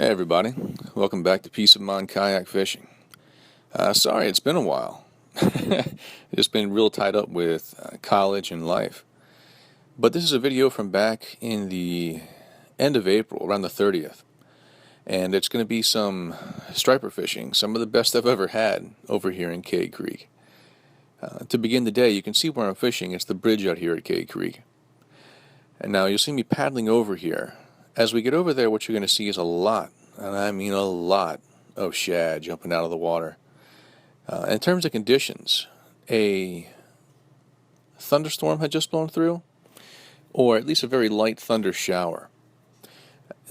Hey everybody, welcome back to Peace of Mind Kayak Fishing. Sorry, it's been a while. Just been real tied up with college and life. But this is a video from back in the end of April, around the 30th. And it's going to be some striper fishing, some of the best I've ever had over here in Kayak Creek. To begin the day, you can see where I'm fishing. It's the bridge out here at Kayak Creek. And now you'll see me paddling over here. As we get over there, what you're going to see is a lot, and I mean a lot, of shad jumping out of the water. In terms of conditions, a thunderstorm had just blown through, or at least a very light thunder shower.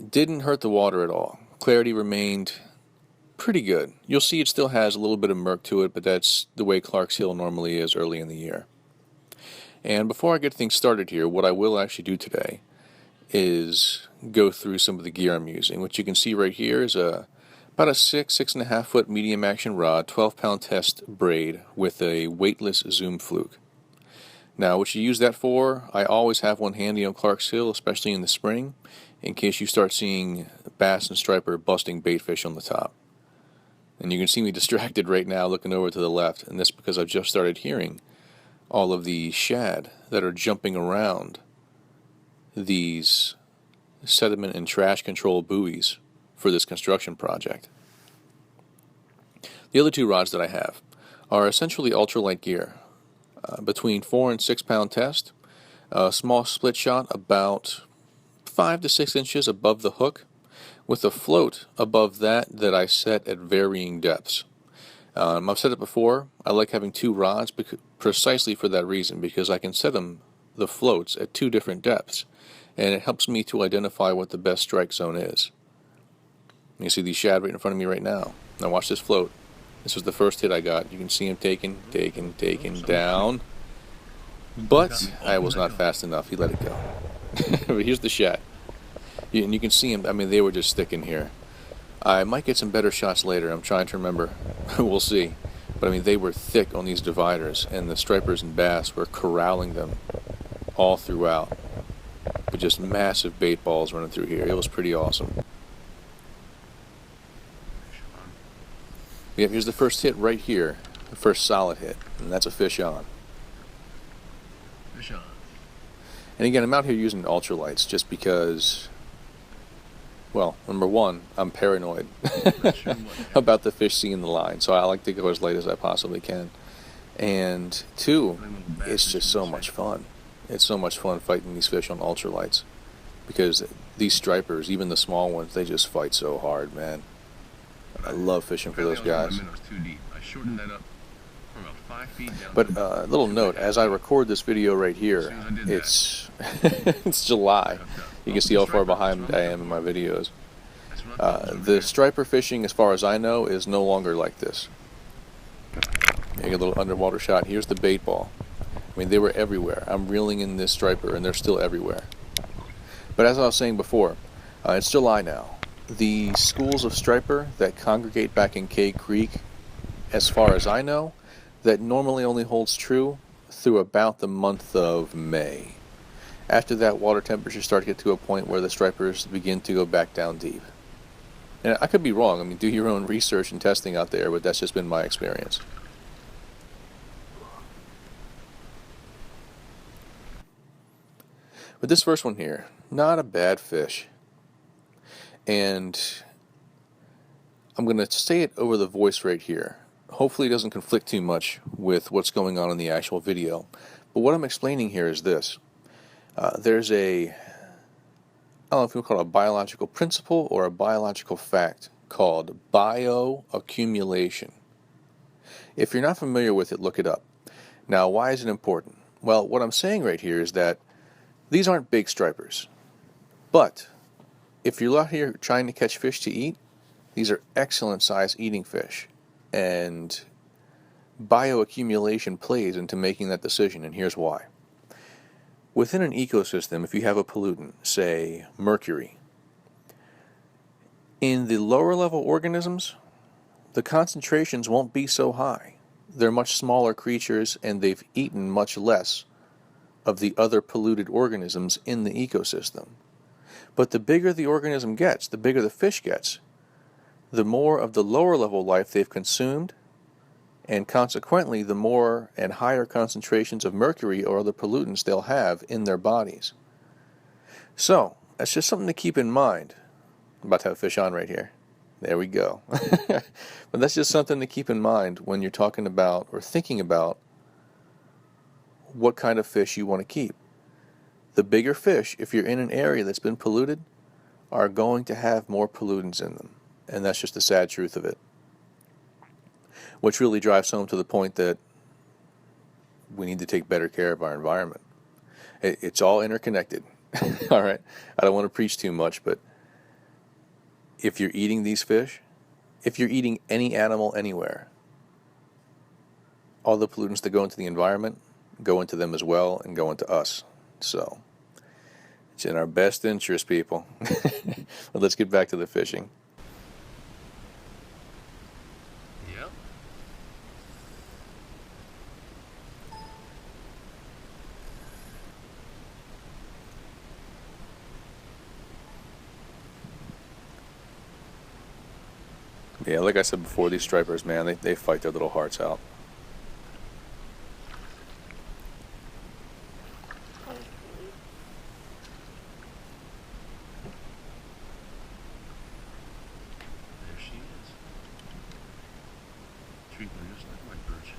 Didn't hurt the water at all. Clarity remained pretty good. You'll see it still has a little bit of murk to it, but that's the way Clark's Hill normally is early in the year. And before I get things started here, what I will actually do today is go through some of the gear I'm using. What you can see right here is about a 6.5 foot medium action rod, 12-pound test braid with a weightless zoom fluke. Now what you use that for, I always have one handy on Clark's Hill, especially in the spring, in case you start seeing bass and striper busting bait fish on the top. And you can see me distracted right now looking over to the left, and that's because I've just started hearing all of the shad that are jumping around these sediment and trash control buoys for this construction project. The other two rods that I have are essentially ultralight gear, between 4 and 6 pound test, a small split shot about 5 to 6 inches above the hook, with a float above that I set at varying depths. I've said it before, I like having two rods precisely for that reason, because I can set the floats at two different depths, and it helps me to identify what the best strike zone is. You can see these shad right in front of me right now. Now watch this float. This was the first hit I got. You can see him taken down, but I was not fast enough. He let it go. But here's the shad. And you can see him. I mean, they were just sticking here. I might get some better shots later. I'm trying to remember. We'll see. But I mean, they were thick on these dividers, and the stripers and bass were corralling them all throughout, with just massive bait balls running through here. It was pretty awesome. Yep, here's the first hit right here, the first solid hit, and that's a fish on. Fish on. And again, I'm out here using ultralights just because, well, number one, I'm paranoid about the fish seeing the line, so I like to go as late as I possibly can. And two, it's just so much fun. It's so much fun fighting these fish on ultralights, because these stripers, even the small ones, they just fight so hard, man. I love fishing for those guys. But a little note, as I record this video right here, it's it's July. You can see how far behind I am in my videos. The striper fishing, as far as I know, is no longer like this. You get a little underwater shot. Here's the bait ball. I mean, they were everywhere. I'm reeling in this striper, and they're still everywhere. But as I was saying before, it's July now. The schools of striper that congregate back in Kayak Creek, as far as I know, that normally only holds true through about the month of May. After that, water temperatures start to get to a point where the stripers begin to go back down deep. And I could be wrong. I mean, do your own research and testing out there, but that's just been my experience. But this first one here, not a bad fish. And I'm going to say it over the voice right here. Hopefully it doesn't conflict too much with what's going on in the actual video. But what I'm explaining here is this. There's I don't know if you call it a biological principle or a biological fact called bioaccumulation. If you're not familiar with it, look it up. Now, why is it important? Well, what I'm saying right here is that these aren't big stripers. But if you're out here trying to catch fish to eat, these are excellent size eating fish. And bioaccumulation plays into making that decision, and here's why. Within an ecosystem, if you have a pollutant, say mercury, in the lower level organisms, the concentrations won't be so high. They're much smaller creatures, and they've eaten much less of the other polluted organisms in the ecosystem. But the bigger the organism gets, the bigger the fish gets, the more of the lower level life they've consumed, and consequently the more and higher concentrations of mercury or other pollutants they'll have in their bodies. So, that's just something to keep in mind. I'm about to have fish on right here. There we go. But that's just something to keep in mind when you're talking about or thinking about what kind of fish you want to keep. The bigger fish, if you're in an area that's been polluted, are going to have more pollutants in them. And that's just the sad truth of it. Which really drives home to the point that we need to take better care of our environment. It's all interconnected. All right? I don't want to preach too much, but if you're eating these fish, if you're eating any animal anywhere, all the pollutants that go into the environment go into them as well and go into us. So, it's in our best interest, people. But let's get back to the fishing. Yep. Yeah, like I said before, these stripers, man, they fight their little hearts out. There she is. Treat her just like white birch.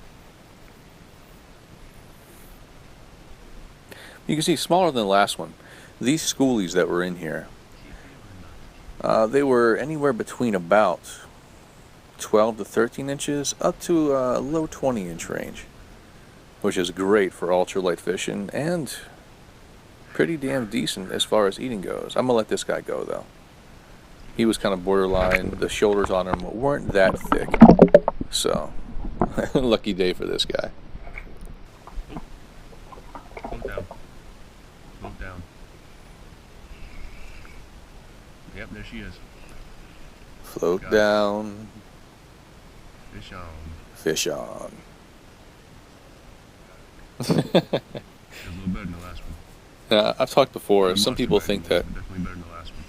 You can see smaller than the last one. These schoolies that were in here, Keep you or not to keep they were anywhere between about 12 to 13 inches up to a low 20-inch range, which is great for ultralight fishing and pretty damn decent as far as eating goes. I'm gonna let this guy go though. He was kind of borderline. The shoulders on him weren't that thick, so lucky day for this guy. Float down. Float down. Yep, there she is. Float Got it. down, Fish on. fish on. It was a little better than the last one. Now, I've talked before. Much Some people better, think that definitely better than the last one.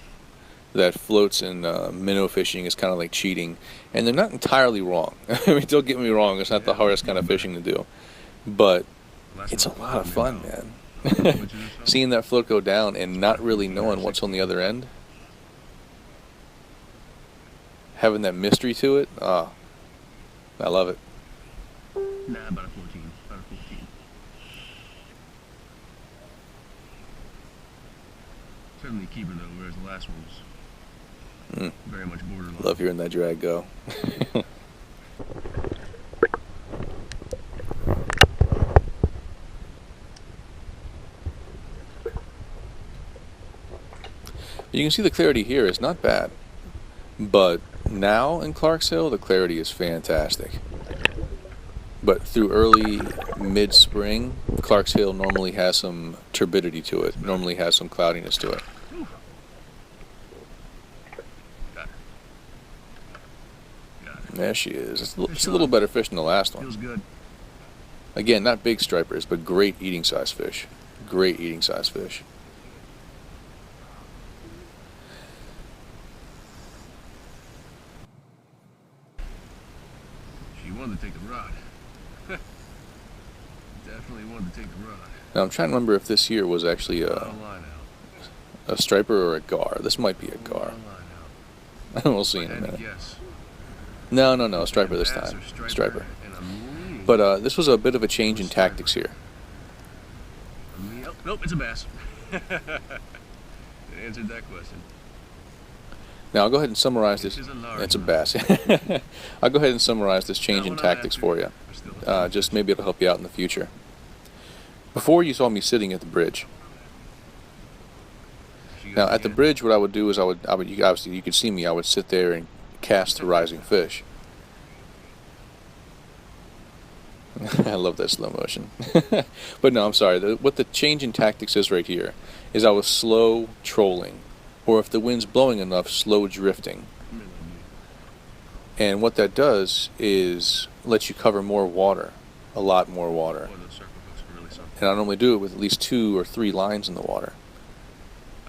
that floats in minnow fishing is kind of like cheating, and they're not entirely wrong. I mean, don't get me wrong, it's not the hardest kind of fishing to do, but Last it's a one, lot of fun, man. Which is so- Seeing that float go down and not really knowing what's on the other end, having that mystery to it, I love it. Nah, about a 14. About a 14. Certainly keeper though, whereas the last one was very much borderline. Love hearing that drag go. You can see the clarity here is not bad, but now in Clark's Hill the clarity is fantastic. But through early mid-spring, Clark's Hill normally has some turbidity to it, normally has some cloudiness to it. Got her. Got her. There she is. It's a little better fish than the last Feels one. good. Again, not big stripers, but great eating size fish. Great eating size fish. She wanted to take the rod. Definitely wanted to take the rod. Now I'm trying to remember if this here was actually Got a line out. a striper or a gar. This might be a Got gar. a line out. We'll see in a Had to minute. guess. No, striper this Bass time. or Striper. And I'm leaning. But this was a bit of a change in tactics here. Nope, it's a bass. It answered that question. Now I'll go ahead and summarize this. This is a large It's a one. bass. I'll go ahead and summarize this change in That one I'm tactics after. for you. We're still- Just maybe it'll help you out in the future. Before you saw me sitting at the bridge. She goes Now at the again. bridge, what I would do is obviously you could see me. I would sit there and cast the rising fish. I love that slow motion. But no, I'm sorry. What the change in tactics is right here is I was slow trolling, or if the wind's blowing enough, slow drifting. And what that does is lets you cover more water, a lot more water. Boy, those circle hooks are really something. And I normally do it with at least 2 or 3 lines in the water.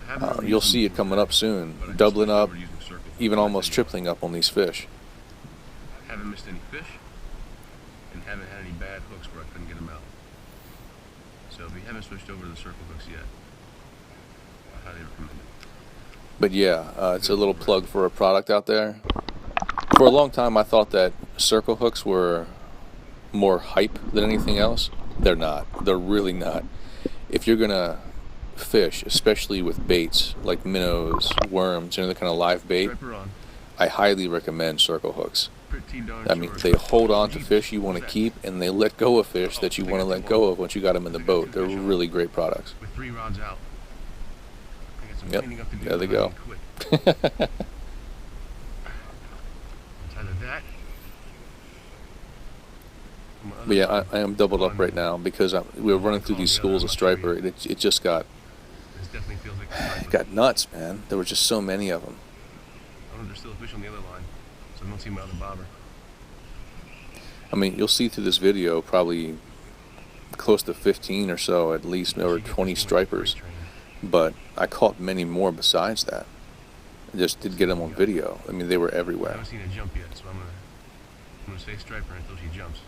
I haven't really You'll used them see it before, coming up soon, but I just doubling up, discovered using circle hooks. even I'll almost tell you tripling up on these fish. what, haven't missed any fish, and haven't had any bad hooks where I couldn't get them out. So if you haven't switched over to the circle hooks yet, I highly recommend it. But yeah, it's a little plug for a product out there. For a long time, I thought that circle hooks were more hype than anything else. They're not. They're really not. If you're gonna fish, especially with baits like minnows, worms, any other kind of live bait, Striper on. I highly recommend circle hooks. Pretty darn I mean, sure. they hold on to Jeez, fish you want to keep, and they let go of fish that you want to let go of once you got them in the boat. They're really great products. With 3 rods out. I got some Yep, cleaning up to do. there they go. Quick. It's either that. But yeah, I am doubled up right now because we were running through these schools of striper. It just got This definitely feels like a striper. it got nuts, man. There were just so many of them. I wonder if there's still a fish on the other line, so I don't see my other bobber. I mean, you'll see through this video probably close to 15 or so, at least, or 20 stripers. But I caught many more besides that. I just did get them on video. I mean, they were I everywhere. haven't seen a jump yet, so I'm gonna say striper until she jumps.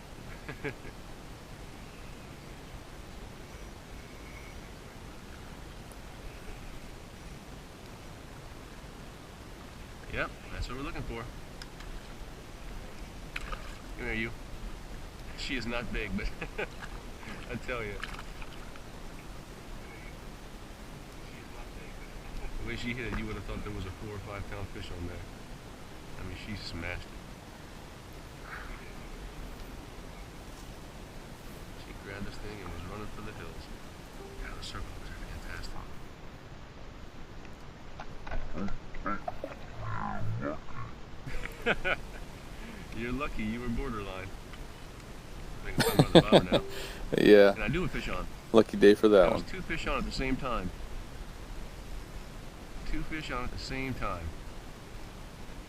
Yep, that's what we're looking for. Come here, you. She is not big, but I tell you. The way she hit it, you would have thought there was a 4 or 5 pound fish on there. I mean, she smashed it. She grabbed this thing and was running for the hills. God, the circle hooks are fantastic. You're lucky you were borderline. I think I'm talking about the bobber now. Yeah, And I do a fish on. lucky day for that That was one. 2 fish on at the same time. 2 fish on at the same time.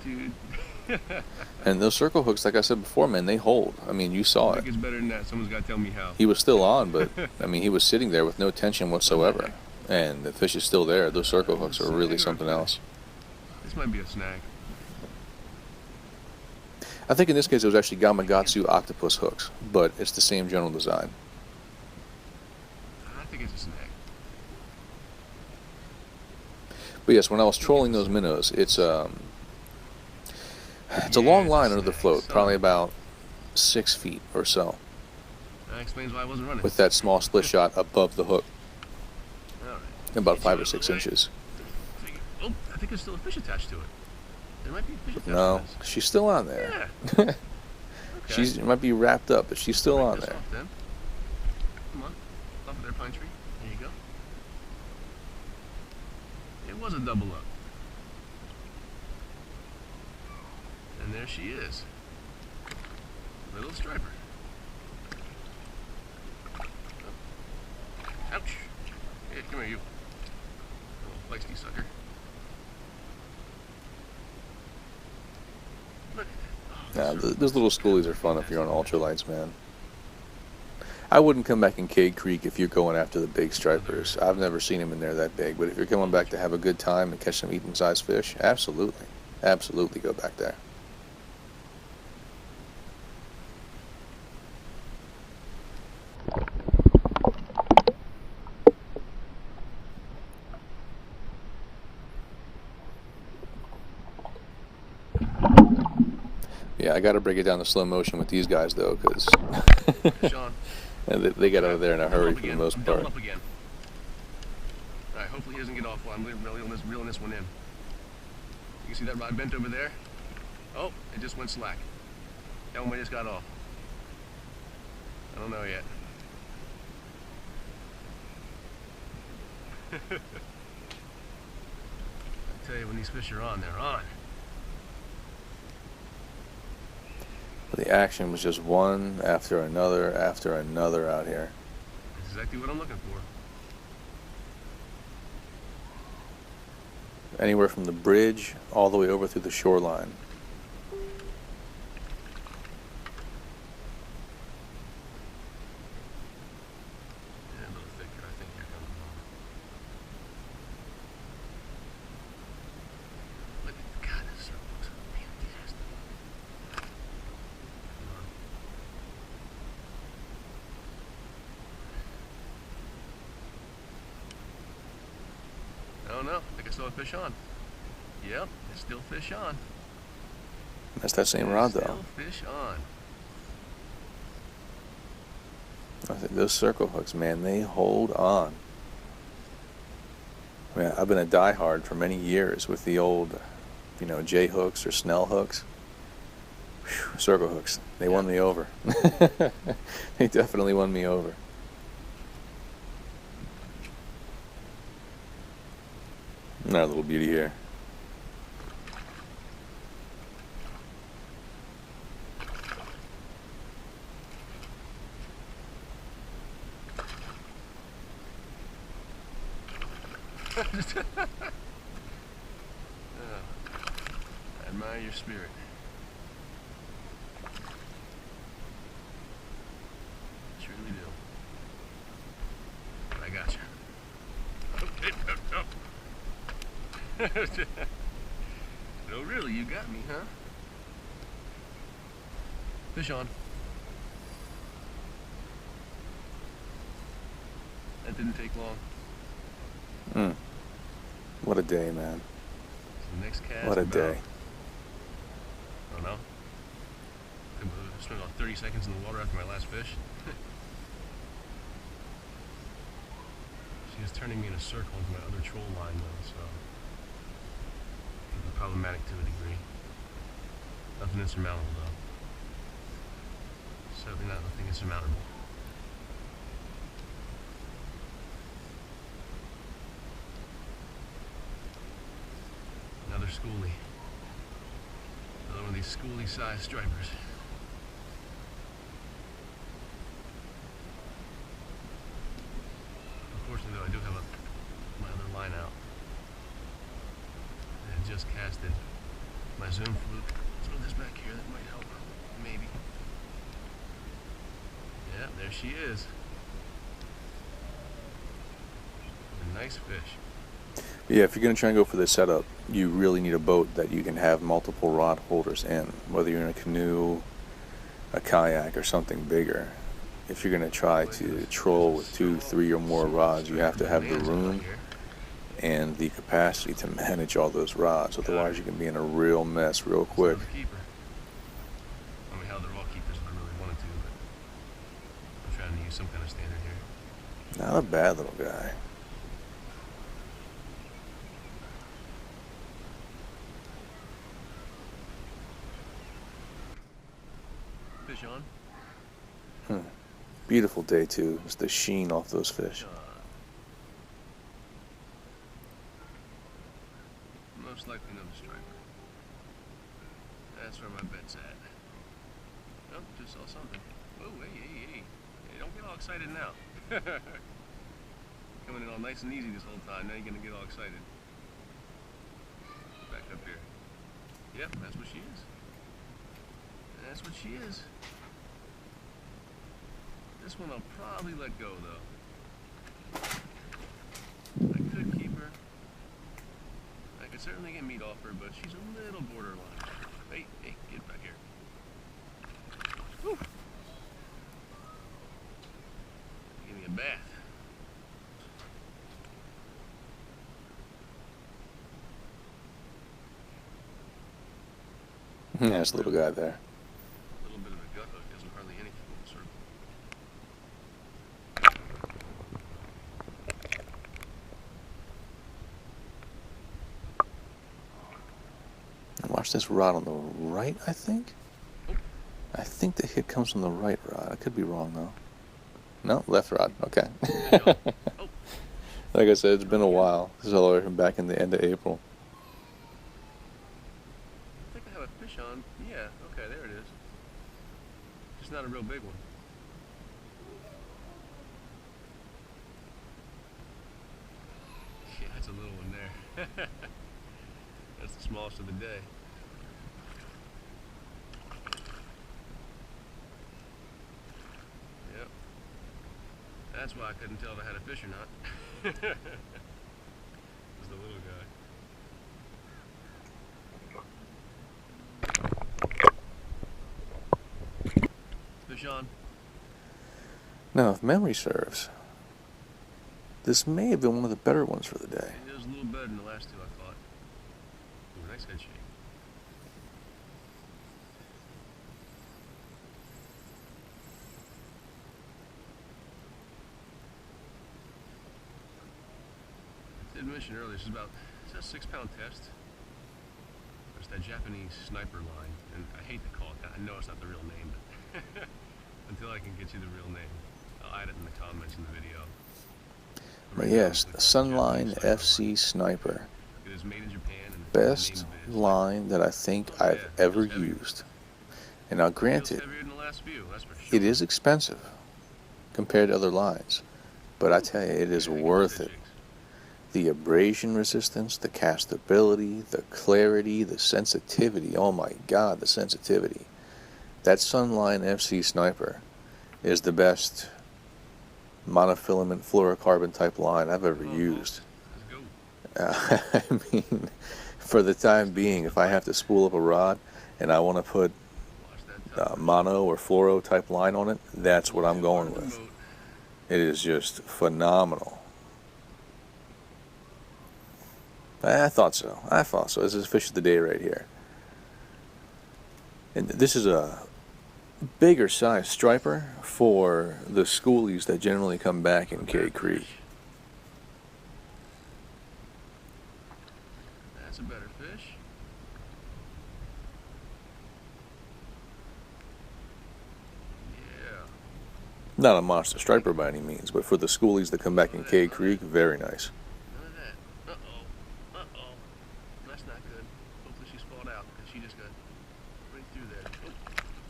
Dude. And those circle hooks, like I said before, man, they hold. I mean, you saw I it. think it's better than that. Someone's got to tell me how. He was still on, but I mean, he was sitting there with no tension whatsoever. And the fish is still there. Those circle hooks are really something else. This might be a snag. I think in this case it was actually Gamakatsu octopus hooks, but it's the same general design. I think it's a snag. But yes, when I was trolling those minnows, it's a long line under the float, probably about 6 feet or so, That explains why I wasn't running. with that small split shot above the hook, All right. about 5 or 6 inches. Oh, I think there's still a fish attached to it. There might be a fish attached No, to this. she's still on there. Yeah. Okay. She might be wrapped up, but she's still Break on this there. off then. Come on. Off of their pine tree. There you go. It was a double up. And there she is. Little striper. Ouch. Hey, come here, you. Little feisty sucker. Look at that. Oh, Those little schoolies are fun if you're on ultralights, man. I wouldn't come back in Cade Creek if you're going after the big stripers. I've never seen them in there that big, but if you're coming back to have a good time and catch some eating-sized fish, absolutely. Absolutely go back there. Yeah, I got to break it down to slow motion with these guys, though, because Sean. they got out of there in a hurry for the most part. Double up again. All right, hopefully he doesn't get off while I'm reeling this one in. You can see that rod bent over there? Oh, it just went slack. That one just got off. I don't know yet. I tell you, when these fish are on, they're on. But the action was just one after another out here. That's exactly what I'm looking for. Anywhere from the bridge all the way over through the shoreline. Yeah, a little thicker. I think here comes also a fish on. Yep, it's still fish on. That's that same rod, though. Still fish on. I think those circle hooks, man, they hold on. I mean, I've been a diehard for many years with the old, J hooks or Snell hooks. Whew, circle hooks. They won me over. They definitely won me over. Another little beauty here. I admire your spirit. Truly do. I got you. Okay, no. No, really, you got me, huh? Fish on. That didn't take long. What a day, man. So next cast. What a day. Oh no. I spent about 30 seconds in the water after my last fish. She was turning me in a circle into my other troll line though, so it's problematic to a degree. Nothing insurmountable though. Certainly not nothing insurmountable. Another schoolie. Another one of these schoolie-sized stripers. Unfortunately, though, I do have my other line out. I had just casted my zoom fluke. Let's throw this back here. That might help. Maybe. Yeah, there she is. A nice fish. Yeah, if you're going to try and go for this setup, you really need a boat that you can have multiple rod holders in, whether you're in a canoe, a kayak, or something bigger. If you're going to try to troll with 2, 3, or more rods, you have to have the room and the capacity to manage all those rods. Otherwise, you can be in a real mess real quick. I mean, hell, they're all keepers if I really wanted to, but I'm trying to use some kind of standard here. Not a bad little guy. Fish on. Beautiful day, too. Just the sheen off those fish. Most likely another striper. That's where my bet's at. Oh, just saw something. Oh, hey. Hey, don't get all excited now. Coming in all nice and easy this whole time. Now you're going to get all excited. Back up here. Yep, that's what she is. That's what she is. This one I'll probably let go, though. I could keep her. I could certainly get meat off her, but she's a little borderline. Hey, get back here. Whew. Give me a bath. Nice little guy there. A little bit of a gut hook doesn't hardly anything in the circle. Watch this rod on the right, I think. I think the hit comes from the right rod. I could be wrong, though. No, left rod. Okay. Like I said, it's been a while. This is all the way from back in the end of April. I think I have a fish on. Yeah, okay, there it is. Just not a real big one. Yeah, that's a little one there. That's the smallest of the day. Yep. That's why I couldn't tell if I had a fish or not. It was the little guy. Fish on. Now, if memory serves, This may have been one of the better ones for the day. It was a little better than the last two, I thought. Ooh, nice head shake. I did mention earlier, it's a 6-pound test. It's that Japanese sniper line, and I hate to call it that. I know it's not the real name, but until I can get you the real name, I'll add it in the comments in the video. But yes, the Sunline FC Sniper. It is made in Japan, and Best line that I think I've ever used. And now granted, it is expensive compared to other lines, but I tell you, it is worth it. The abrasion resistance, the castability, the clarity, the sensitivity. Oh my God, the sensitivity. That Sunline FC Sniper is the best monofilament fluorocarbon type line I've ever used. I mean, for the time being, if I have to spool up a rod and I want to put mono or fluoro type line on it, that's what I'm going with. It is just phenomenal. I thought so. This is fish of the day right here. And this is a bigger size striper for the schoolies that generally come back in Kayak Creek. That's a better fish. Yeah. Not a monster striper by any means, but for the schoolies that come back in Kayak Creek, very nice. None of that. Uh-oh. Uh-oh. That's not good. Hopefully she spalled out, because she just got right through there.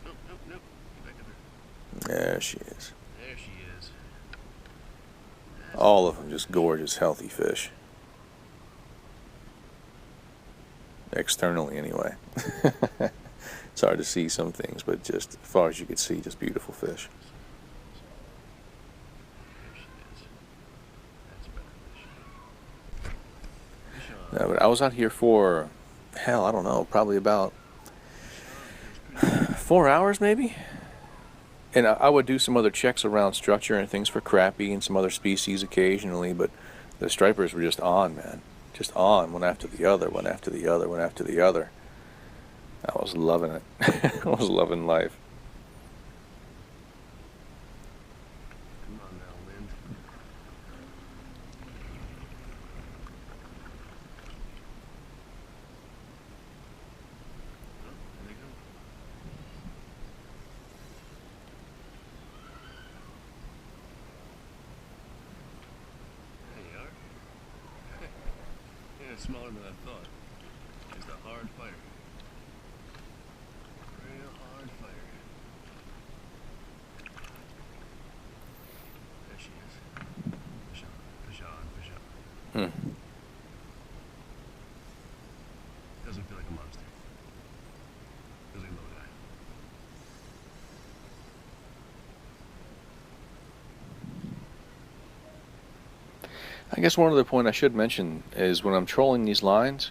Oh. Nope. Get back up there. There she is. There she is. All of them just gorgeous, healthy fish. Externally, anyway. It's hard to see some things, but just as far as you can see, just beautiful fish. There she is. That's a better fish. Fish on. No, but I was out here for, hell, I don't know, probably about 4 hours maybe? And I would do some other checks around structure and things for crappie and some other species occasionally, but the stripers were just on, man. Just on, one after the other, one after the other, one after the other. I was loving it. I was loving life. Come on now, Lind. Oh, there they go. There you are. Yeah, it's smaller than I thought. Just a hard fighter. Real hard fighter. There she is. Push on. Doesn't feel like a monster. Feels like a little guy. I guess one other point I should mention is when I'm trolling these lines,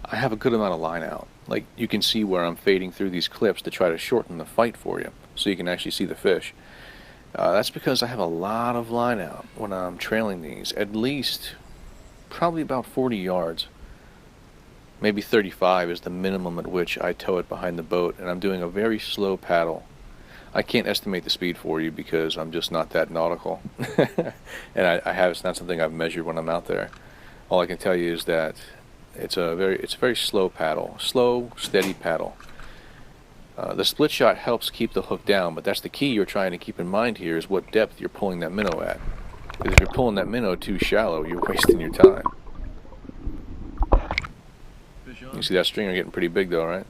I have a good amount of line out. Like, you can see where I'm fading through these clips to try to shorten the fight for you, so you can actually see the fish. That's because I have a lot of line out when I'm trailing these, at least probably about 40 yards. Maybe 35 is the minimum at which I tow it behind the boat, and I'm doing a very slow paddle. I can't estimate the speed for you because I'm just not that nautical. And it's not something I've measured when I'm out there. All I can tell you is that it's a very slow paddle, slow, steady paddle. The split shot helps keep the hook down, but that's the key you're trying to keep in mind here, is what depth you're pulling that minnow at. Because if you're pulling that minnow too shallow, you're wasting your time. You see that stringer getting pretty big though, right?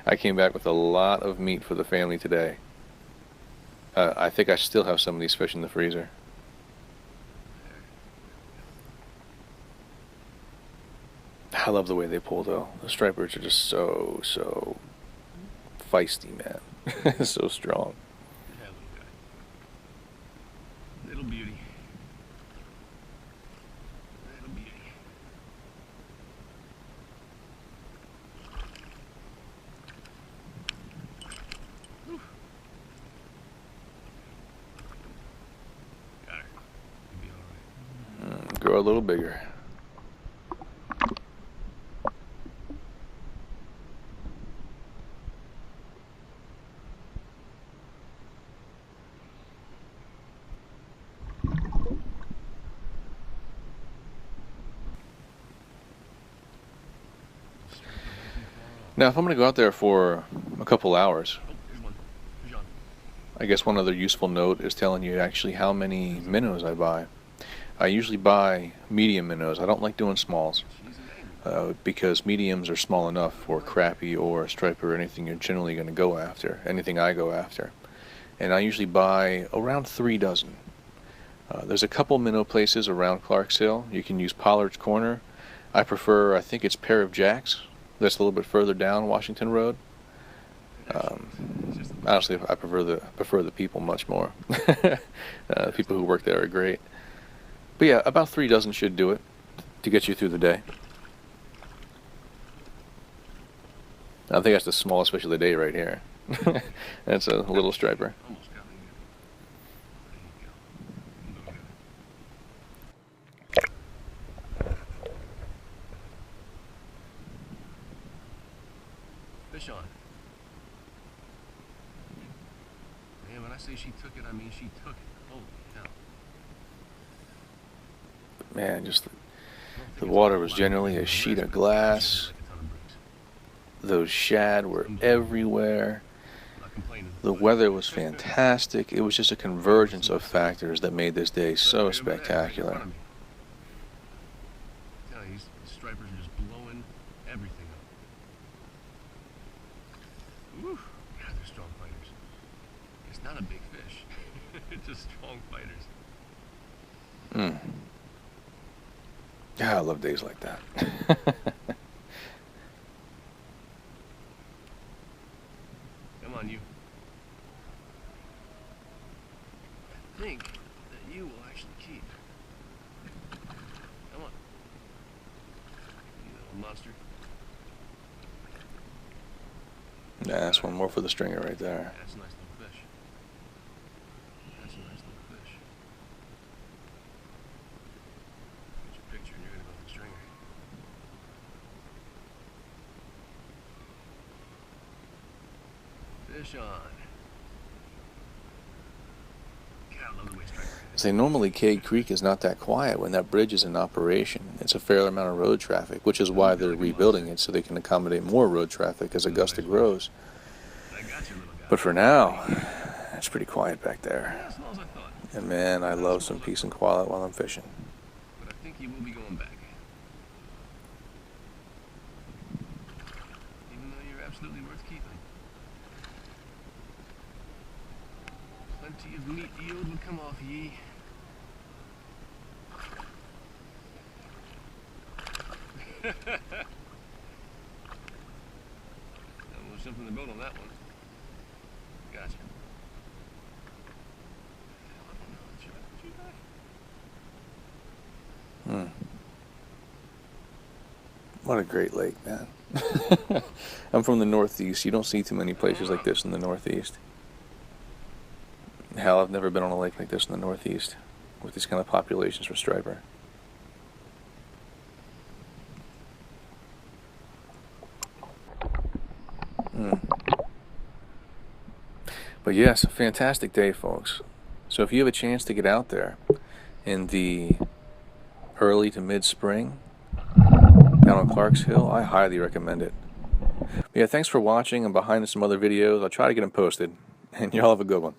I came back with a lot of meat for the family today. I think I still have some of these fish in the freezer. I love the way they pull though. The stripers are just so feisty, man. So strong. Yeah, little guy. Little beauty. Little beauty. Whew. Got her. You'll be alright. grow a little bigger. Now, if I'm going to go out there for a couple hours, I guess one other useful note is telling you actually how many minnows I buy. I usually buy medium minnows. I don't like doing smalls because mediums are small enough for crappie or striper or anything you're generally going to go after, anything I go after. And I usually buy around 3 dozen. There's a couple minnow places around Clarks Hill. You can use Pollard's Corner. I prefer, I think it's Pair of Jacks. That's a little bit further down Washington Road. Honestly, I prefer the people much more. The people who work there are great. But yeah, about 3 dozen should do it to get you through the day. I think that's the smallest fish of the day right here. That's a little striper. Fish on. Man, when I say she took it, I mean she took it. Holy cow. Man, just the water was generally a sheet of glass. Those shad were everywhere. The weather was fantastic. It was just a convergence of factors that made this day so spectacular. These stripers are just blowing everything up. Woo! God, they're strong fighters. It's not a big fish. It's just strong fighters. Yeah, I love days like that. Come on, you. I think that you will actually keep. Come on. You little monster. Yeah, that's one more for the stringer right there. That's a nice little fish. That's a nice little fish. Get your picture and you're gonna go with the stringer. Fish on. God, I love the way striper is. Say normally Kayak Creek is not that quiet when that bridge is in operation. It's a fair amount of road traffic, which is why they're rebuilding it so they can accommodate more road traffic as Augusta grows. But for now, it's pretty quiet back there. And man, I love some peace and quiet while I'm fishing. But I think you will be going back. Even though you're absolutely worth keeping. Plenty of meat yield would come off ye. Almost jumped in the boat on that one. Gotcha. What a great lake, man. I'm from the Northeast. You don't see too many places like this in the Northeast. Hell, I've never been on a lake like this in the Northeast with these kind of populations for striper. But yes, a fantastic day, folks. So if you have a chance to get out there in the early to mid-spring down on Clarks Hill, I highly recommend it. But yeah, thanks for watching. I'm behind some other videos. I'll try to get them posted. And y'all have a good one.